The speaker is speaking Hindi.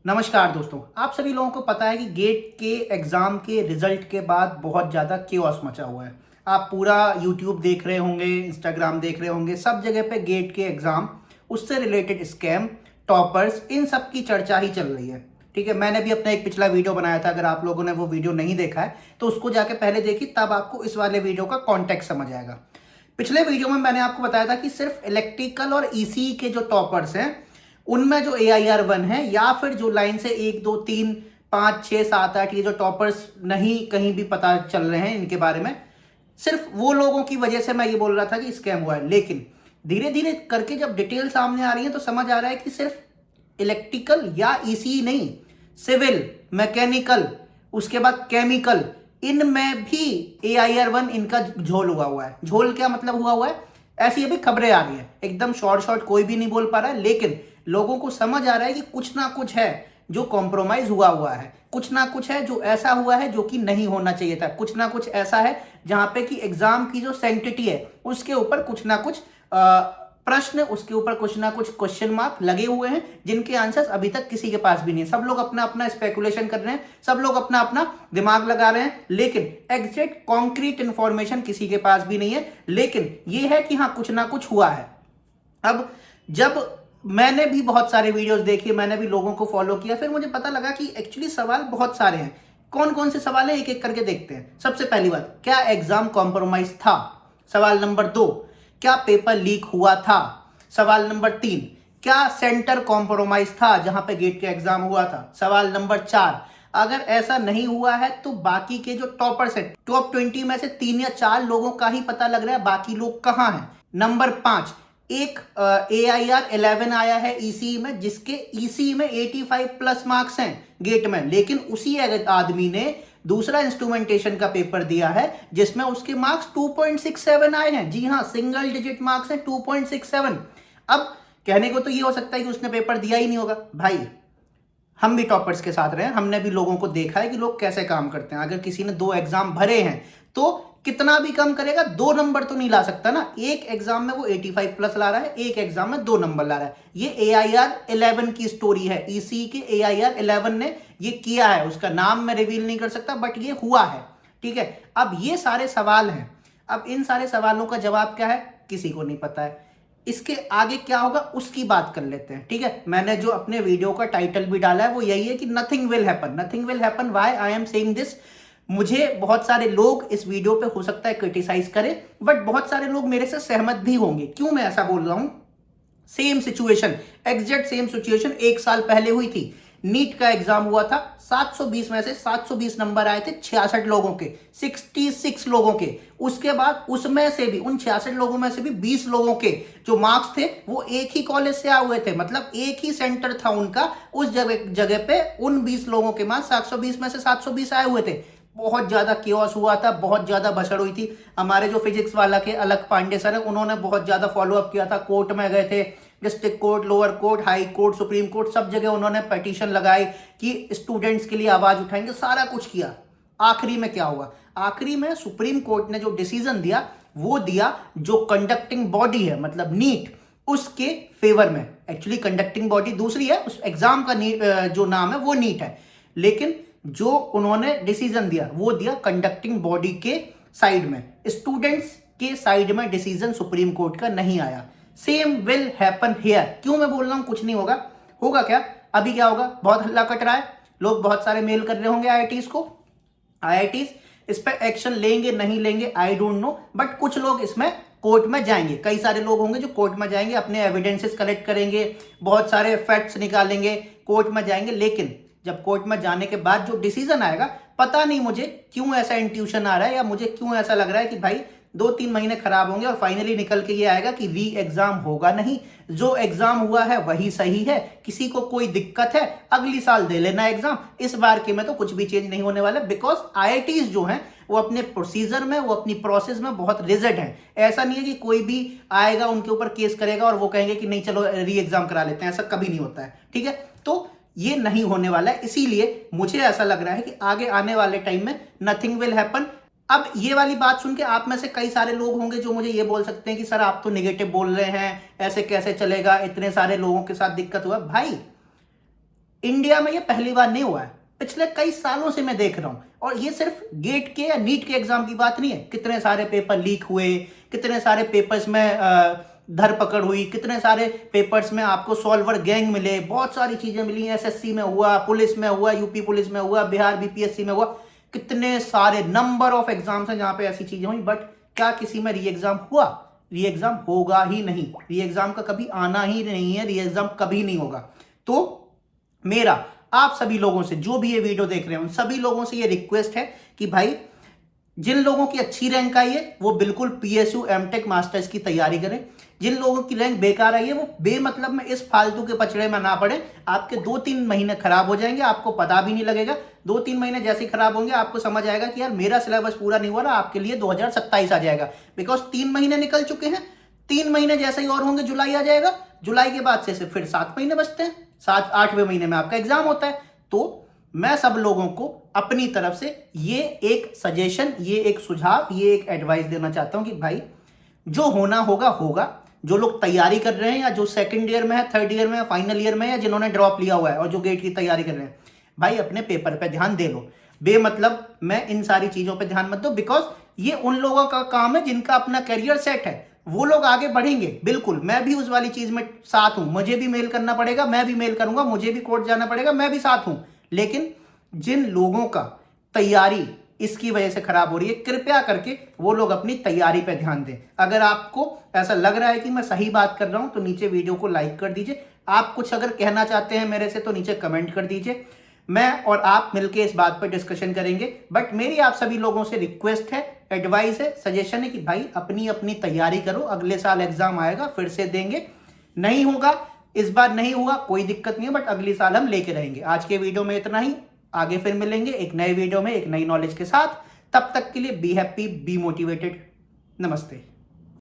नमस्कार दोस्तों, आप सभी लोगों को पता है कि गेट के एग्ज़ाम के रिजल्ट के बाद बहुत ज़्यादा केओस मचा हुआ है। आप पूरा यूट्यूब देख रहे होंगे, इंस्टाग्राम देख रहे होंगे, सब जगह पे गेट के एग्ज़ाम, उससे रिलेटेड स्कैम, टॉपर्स, इन सब की चर्चा ही चल रही है। ठीक है, मैंने भी अपना एक पिछला वीडियो बनाया था। अगर आप लोगों ने वो वीडियो नहीं देखा है तो उसको जाके पहले देखिए, तब आपको इस वाले वीडियो का कॉन्टेक्स्ट समझ आएगा। पिछले वीडियो में मैंने आपको बताया था कि सिर्फ इलेक्ट्रिकल और ईसी के जो टॉपर्स हैं उनमें जो AIR 1 है, या फिर जो लाइन से 1 2 3 5 6 7 8 ये जो टॉपर्स नहीं कहीं भी पता चल रहे हैं इनके बारे में, सिर्फ वो लोगों की वजह से मैं ये बोल रहा था कि स्कैम हुआ है। लेकिन धीरे धीरे करके जब डिटेल सामने आ रही है तो समझ आ रहा है कि सिर्फ इलेक्ट्रिकल या ईसी नहीं, सिविल, मैकेनिकल, उसके बाद केमिकल, इनमें भी AIR 1 इनका झोल हुआ है। झोल क्या मतलब हुआ है, ऐसी अभी खबरें आ रही है, एकदम शॉर्ट कोई भी नहीं बोल पा रहा है, लेकिन लोगों को समझ आ रहा है कि कुछ ना कुछ है जो कॉम्प्रोमाइज हुआ है, कुछ ना कुछ है जो ऐसा हुआ है जो कि नहीं होना चाहिए था, कुछ ना कुछ ऐसा है जहां पे कि एग्जाम की जो सेंटिटी है उसके ऊपर कुछ ना कुछ प्रश्न, उसके ऊपर कुछ ना कुछ क्वेश्चन मार्क लगे हुए हैं, जिनके आंसर्स अभी तक किसी के पास भी नहीं है। सब लोग अपना अपना स्पेकुलेशन कर रहे हैं, सब लोग अपना अपना दिमाग लगा रहे हैं, लेकिन एग्जैक्ट कॉन्क्रीट इंफॉर्मेशन किसी के पास भी नहीं है। लेकिन यह है कि हाँ, कुछ ना कुछ हुआ है। अब जब मैंने भी बहुत सारे वीडियोस देखे, मैंने भी लोगों को फॉलो किया, फिर मुझे पता लगा कि एक्चुअली सवाल बहुत सारे हैं। कौन कौन से सवाल है, एक एक करके देखते हैं। सबसे पहली बात, क्या एग्जाम कॉम्प्रोमाइज था? सवाल नंबर 2, क्या पेपर लीक हुआ था? सवाल नंबर 3, क्या सेंटर कॉम्प्रोमाइज था जहां पे गेट के एग्जाम हुआ था? सवाल नंबर 4, अगर ऐसा नहीं हुआ है तो बाकी के जो टॉपर्स है, टॉप 20 में से 3 या 4 लोगों का ही पता लग रहा है, बाकी लोग कहां हैं? नंबर 5, एक AIR 11 आया है ECE में, जिसके ECE में 85 प्लस मार्क्स हैं गेट में, लेकिन उसी आदमी ने दूसरा इंस्ट्रूमेंटेशन का पेपर दिया है जिसमें उसके मार्क्स 2.67 आए हैं। जी हाँ, सिंगल डिजिट मार्क्स हैं, 2.67। अब कहने को तो ये हो सकता है कि उसने पेपर दिया ही नहीं होगा। भाई, हम भी टॉपर्स के साथ रहे हैं, हमने भी लोगों को देखा है कि लोग कैसे काम करते हैं। अगर किसी ने 2 एग्जाम भरे हैं तो कितना भी कम करेगा, 2 नंबर तो नहीं ला सकता ना। एक एग्जाम में वो 85 प्लस ला रहा है, एक एग्जाम में 2 नंबर ला रहा है। ये AIR 11 की स्टोरी है, EC के AIR 11 ने ये किया है। उसका नाम मैं रिवील नहीं कर सकता, बट ये हुआ है। ठीक है, अब ये सारे सवाल हैं। अब इन सारे सवालों का जवाब क्या है, किसी को नहीं पता है। इसके आगे क्या होगा उसकी बात कर लेते हैं। ठीक है, मैंने जो अपने वीडियो का टाइटल भी डाला है वो यही है कि nothing will happen. Nothing will happen, why I am saying this. मुझे बहुत सारे लोग इस वीडियो पे हो सकता है क्रिटिसाइज करें, बट बहुत सारे लोग मेरे से सहमत भी होंगे। क्यों मैं ऐसा बोल रहा हूं? Same situation, exact same situation 1 साल पहले हुई थी। नीट का एग्जाम हुआ था, 720 में से 720 नंबर आए थे 66 लोगों के, 66 लोगों के। उसके बाद उसमें से भी, उन 66 लोगों में से भी 20 लोगों के जो मार्क्स थे वो एक ही कॉलेज से आए हुए थे, मतलब एक ही सेंटर था उनका। उस जगह पे उन 20 लोगों के मार्क्स 720 में से 720 आए हुए थे। बहुत ज्यादा केओस हुआ था, बहुत ज्यादा भसड़ हुई थी। हमारे जो फिजिक्स वाला के अलग पांडे सर है, उन्होंने बहुत ज्यादा फॉलोअप किया था, कोर्ट में गए थे, district court, lower court, high court, supreme court, सब जगह उन्होंने पिटीशन लगाई कि स्टूडेंट्स के लिए आवाज उठाएंगे, सारा कुछ किया। आखिरी में क्या हुआ? आखिरी में सुप्रीम कोर्ट ने जो डिसीजन दिया वो दिया जो कंडक्टिंग बॉडी है, मतलब नीट, उसके फेवर में। एक्चुअली कंडक्टिंग बॉडी दूसरी है, उस एग्जाम का जो नाम है वो नीट है, लेकिन जो उन्होंने डिसीजन दिया वो दिया कंडक्टिंग बॉडी के साइड में। स्टूडेंट्स के साइड में डिसीजन सुप्रीम कोर्ट का नहीं आया। Same will happen here. क्यों मैं बोल रहा हूं कुछ नहीं होगा? होगा क्या? अभी क्या होगा? बहुत हल्ला कट रहा है, लोग बहुत सारे मेल कर रहे होंगे IITs को। IITs इस पर एक्शन लेंगे नहीं लेंगे आई डोंट नो, बट कुछ लोग इसमें कोर्ट में जाएंगे। कई सारे लोग होंगे जो कोर्ट में जाएंगे, अपने एविडेंसेस कलेक्ट करेंगे, बहुत सारे फैक्ट्स निकालेंगे, कोर्ट में जाएंगे। लेकिन जब कोर्ट में जाने के बाद जो डिसीजन आएगा, पता नहीं मुझे क्यों ऐसा इंट्यूशन आ रहा है, या मुझे क्यों ऐसा लग रहा है कि भाई 2-3 महीने खराब होंगे और फाइनली निकल के ये आएगा कि री एग्जाम होगा नहीं, जो एग्जाम हुआ है वही सही है। किसी को कोई दिक्कत है, अगली साल दे लेना एग्जाम, इस बार के में तो कुछ भी चेंज नहीं होने वाला। बिकॉज IITs जो हैं वो अपने प्रोसीजर में, वो अपनी प्रोसेस में बहुत रिजिड है। ऐसा नहीं है कि कोई भी आएगा उनके ऊपर केस करेगा और वो कहेंगे कि नहीं चलो री एग्जाम करा लेते हैं, ऐसा कभी नहीं होता है। ठीक है, तो ये नहीं होने वाला है। इसीलिए मुझे ऐसा लग रहा है कि आगे आने वाले टाइम में नथिंग विल हैपन। अब ये वाली बात सुन के आप में से कई सारे लोग होंगे जो मुझे ये बोल सकते हैं कि सर आप तो नेगेटिव बोल रहे हैं, ऐसे कैसे चलेगा, इतने सारे लोगों के साथ दिक्कत हुआ। भाई, इंडिया में ये पहली बार नहीं हुआ है, पिछले कई सालों से मैं देख रहा हूं। और ये सिर्फ गेट के या नीट के एग्जाम की बात नहीं है, कितने सारे पेपर लीक हुए, कितने सारे पेपर्स में धरपकड़ हुई, कितने सारे पेपर्स में आपको सॉल्वर गैंग मिले, बहुत सारी चीजें मिली। एसएससी में हुआ, पुलिस में हुआ, यूपी पुलिस में हुआ, बिहार बीपीएससी में हुआ, कितने सारे नंबर ऑफ एग्जाम्स हैं जहां पे ऐसी चीजें हुई। बट क्या किसी में री एग्जाम हुआ? री एग्जाम होगा ही नहीं, री एग्जाम का कभी आना ही नहीं है, री एग्जाम कभी नहीं होगा। तो मेरा आप सभी लोगों से, जो भी ये वीडियो देख रहे हैं, उन सभी लोगों से ये रिक्वेस्ट है कि भाई जिन लोगों की अच्छी रैंक आई है वो बिल्कुल पीएसयू एमटेक मास्टर्स की तैयारी करें। जिन लोगों की रैंक बेकार आई है वो बेमतलब में इस फालतू के पचड़े में ना पड़े। आपके 2-3 महीने खराब हो जाएंगे, आपको पता भी नहीं लगेगा। 2-3 महीने जैसे ही खराब होंगे आपको समझ आएगा कि यार मेरा सिलेबस पूरा नहीं हुआ रहा, आपके लिए 2027 आ जाएगा। बिकॉज 3 महीने निकल चुके हैं, 3 महीने जैसे ही और होंगे जुलाई आ जाएगा, जुलाई के बाद से फिर 7 महीने बचते हैं, 7-8वें महीने में आपका एग्जाम होता है। तो मैं सब लोगों को अपनी तरफ से ये एक सजेशन, ये एक सुझाव, ये एक एडवाइस देना चाहता हूं कि भाई जो होना होगा होगा। जो लोग तैयारी कर रहे हैं या जो सेकंड ईयर में है, थर्ड ईयर में है, फाइनल ईयर में है, या जिन्होंने ड्रॉप लिया हुआ है और जो गेट की तैयारी कर रहे हैं, भाई अपने पेपर पे ध्यान दे लो। बेमतलब मैं इन सारी चीजों पे ध्यान मत दो। बिकॉज ये उन लोगों का काम है जिनका अपना करियर सेट है, वो लोग आगे बढ़ेंगे। बिल्कुल मैं भी उस वाली चीज में साथ हूं, मुझे भी मेल करना पड़ेगा, मैं भी मेल करूंगा, मुझे भी कोर्ट जाना पड़ेगा, मैं भी साथ हूं। लेकिन जिन लोगों का तैयारी इसकी वजह से खराब हो रही है, कृपया करके वो लोग अपनी तैयारी पे ध्यान दें। अगर आपको ऐसा लग रहा है कि मैं सही बात कर रहा हूं तो नीचे वीडियो को लाइक कर दीजिए। आप कुछ अगर कहना चाहते हैं मेरे से तो नीचे कमेंट कर दीजिए, मैं और आप मिलके इस बात पर डिस्कशन करेंगे। बट मेरी आप सभी लोगों से रिक्वेस्ट है, एडवाइस है, सजेशन है कि भाई अपनी अपनी तैयारी करो। अगले साल एग्जाम आएगा, फिर से देंगे। नहीं होगा, इस बार नहीं हुआ, कोई दिक्कत नहीं है, बट अगले साल हम लेके रहेंगे। आज के वीडियो में इतना ही, आगे फिर मिलेंगे एक नए वीडियो में एक नई नॉलेज के साथ। तब तक के लिए बी हैप्पी, बी मोटिवेटेड। नमस्ते।